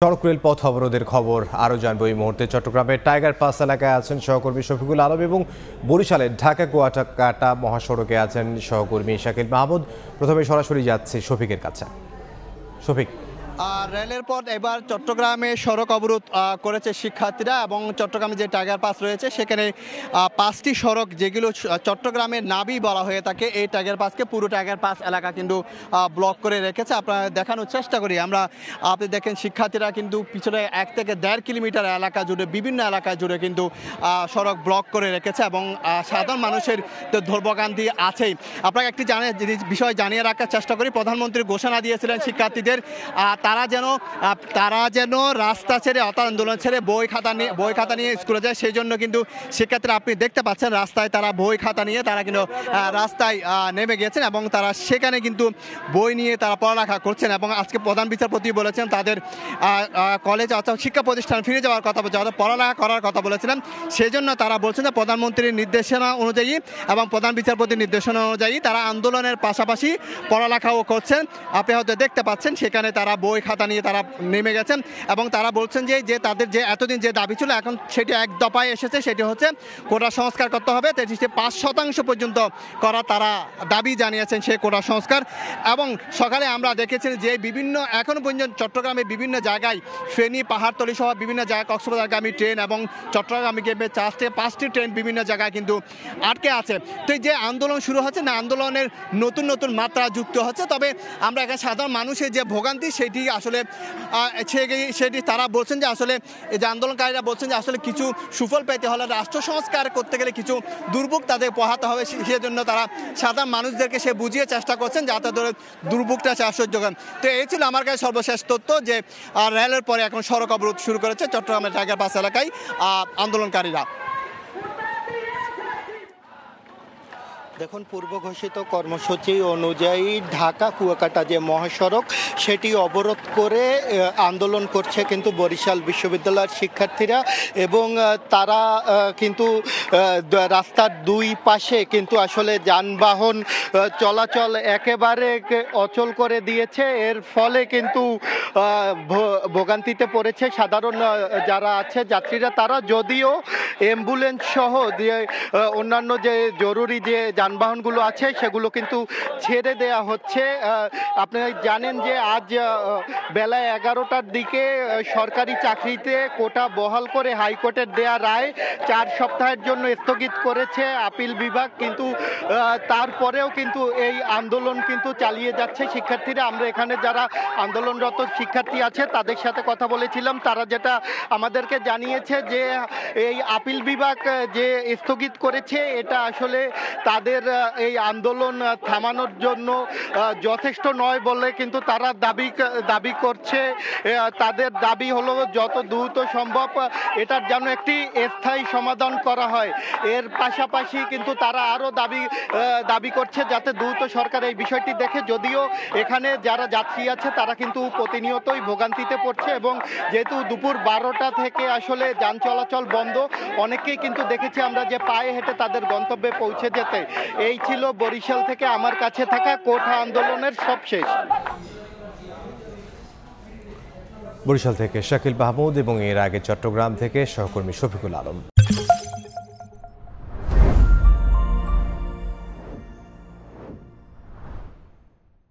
সড়ক রেল পথ অবরোধের খবর আরও জানবো এই মুহূর্তে। চট্টগ্রামের টাইগার পাস এলাকায় আছেন সহকর্মী শফিকুল আলম এবং বরিশালের ঢাকা কুয়াকাটা মহাসড়কে আছেন সহকর্মী শাকিল মাহমুদ। প্রথমে সরাসরি যাচ্ছে শফিকের কাছে। শফিক, রেলের পথ এবার চট্টগ্রামে সড়ক অবরোধ করেছে শিক্ষার্থীরা এবং চট্টগ্রামে যে টাইগার পাস রয়েছে সেখানে 5টি সড়ক যেগুলো চট্টগ্রামের নাবি বলা হয়ে থাকে, এই টাইগার পাসকে পুরো টাইগার পাস এলাকা কিন্তু ব্লক করে রেখেছে। আপনারা দেখানোর চেষ্টা করি আমরা। আপনি দেখেন শিক্ষার্থীরা কিন্তু পিছনে 1 থেকে 1.5 কিলোমিটার এলাকা জুড়ে বিভিন্ন এলাকা জুড়ে কিন্তু সড়ক ব্লক করে রেখেছে এবং সাধারণ মানুষের তো ধর্মকান্তি আছেই। আপনাকে একটি বিষয় জানিয়ে রাখার চেষ্টা করি। প্রধানমন্ত্রী ঘোষণা দিয়েছিলেন শিক্ষার্থীদের তারা যেন রাস্তা ছেড়ে অর্থাৎ আন্দোলন ছেড়ে বই খাতা নিয়ে স্কুলে যায়। সেই জন্য কিন্তু শিক্ষার্থীরা আপনি দেখতে পাচ্ছেন রাস্তায় তারা বই খাতা নিয়ে তারা কিন্তু রাস্তায় নেমে গিয়েছেন এবং তারা সেখানে কিন্তু বই নিয়ে তারা পড়ালেখা করছেন। এবং আজকে প্রধান বিচারপতি বলেছেন তাদের কলেজ অর্থাৎ শিক্ষা প্রতিষ্ঠান ফিরে যাওয়ার কথা বলছে, অর্থাৎ পড়ালেখা করার কথা বলেছিলেন। সেই জন্য তারা বলছেন যে প্রধানমন্ত্রীর নির্দেশনা অনুযায়ী এবং প্রধান বিচারপতির নির্দেশনা অনুযায়ী তারা আন্দোলনের পাশাপাশি পড়ালেখাও করছেন। আপনি হয়তো দেখতে পাচ্ছেন সেখানে তারা বই খাতা নিয়ে তারা নেমে গেছেন এবং তারা বলছেন যে তাদের যে এতদিন যে দাবি ছিল এখন সেটি এক দফায় এসেছে, সেটি হচ্ছে কোটা সংস্কার করতে হবে। 5% পর্যন্ত করা তারা দাবি জানিয়েছেন সেই কোটা সংস্কার। এবং সকালে আমরা দেখেছি যে বিভিন্ন এখন পর্যন্ত চট্টগ্রামে বিভিন্ন জায়গায় ফেনী পাহাড়তলি সহ বিভিন্ন জায়গায় কক্সবাজারগামী ট্রেন এবং চট্টগ্রামে 4 থেকে 5টি ট্রেন বিভিন্ন জায়গায় কিন্তু আটকে আছে। তো যে আন্দোলন শুরু হচ্ছে না, আন্দোলনের নতুন নতুন মাত্রা যুক্ত হচ্ছে। তবে আমরা এখানে সাধারণ মানুষের যে ভোগান্তি সেটি আসলে সেটি তারা বলছেন যে আসলে এই যে আন্দোলনকারীরা বলছেন যে আসলে কিছু সুফল পেতে হলে রাষ্ট্র সংস্কার করতে গেলে কিছু দুর্ভোগ তাদের পোহাতে হবে। সেজন্য তারা সাধারণ মানুষদেরকে সে বুঝিয়ে চেষ্টা করছেন যাতে ধরে দুর্ভোগটা সহ্য করেন। তো এই ছিল আমার কাছে সর্বশেষ তথ্য যে রেলের পরে এখন সড়ক অবরোধ শুরু করেছে চট্টগ্রামের টাইগার পাস এলাকায় আন্দোলনকারীরা। দেখুন, পূর্ব ঘোষিত কর্মসূচি অনুযায়ী ঢাকা কুয়াকাটা যে মহাসড়ক সেটি অবরোধ করে আন্দোলন করছে কিন্তু বরিশাল বিশ্ববিদ্যালয়ের শিক্ষার্থীরা। এবং তারা কিন্তু রাস্তার দুই পাশে কিন্তু আসলে যানবাহন চলাচল একেবারে অচল করে দিয়েছে। এর ফলে কিন্তু ভোগান্তিতে পড়েছে সাধারণ যারা আছে যাত্রীরা। তারা যদিও অ্যাম্বুলেন্স সহ দিয়ে অন্যান্য যে জরুরি যে যানবাহনগুলো আছে সেগুলো কিন্তু ছেড়ে দেয়া হচ্ছে। আপনারা জানেন যে আজ বেলা 11টার দিকে সরকারি চাকরিতে কোটা বহাল করে হাইকোর্টের দেয়া রায় 4 সপ্তাহের জন্য স্থগিত করেছে আপিল বিভাগ। কিন্তু তারপরেও কিন্তু এই আন্দোলন কিন্তু চালিয়ে যাচ্ছে শিক্ষার্থীরা। আমরা এখানে যারা আন্দোলনরত শিক্ষার্থী আছে তাদের সাথে কথা বলেছিলাম। তারা যেটা আমাদেরকে জানিয়েছে যে এই আপিল বিভাগ যে স্থগিত করেছে এটা আসলে তাদের এই আন্দোলন থামানোর জন্য যথেষ্ট নয় বলে কিন্তু তারা দাবি করছে। তাদের দাবি হলো যত দ্রুত সম্ভব এটার যেন একটি স্থায়ী সমাধান করা হয়। এর পাশাপাশি কিন্তু তারা আরও দাবি করছে যাতে দ্রুত সরকার এই বিষয়টি দেখে। যদিও এখানে যারা যাত্রী আছে তারা কিন্তু প্রতিনিয়তই ভোগান্তিতে পড়ছে এবং যেহেতু দুপুর 12টা থেকে আসলে যান চলাচল বন্ধ, অনেকেই কিন্তু দেখেছি আমরা যে পায়ে হেঁটে তাদের গন্তব্যে পৌঁছে যেতে। এই ছিল বরিশাল থেকে আমার কাছে থাকা কোটা আন্দোলনের সবশেষ। বরিশাল থেকে শাকিল মাহমুদ এবং এর আগে চট্টগ্রাম থেকে সহকর্মী শফিকুল আলম।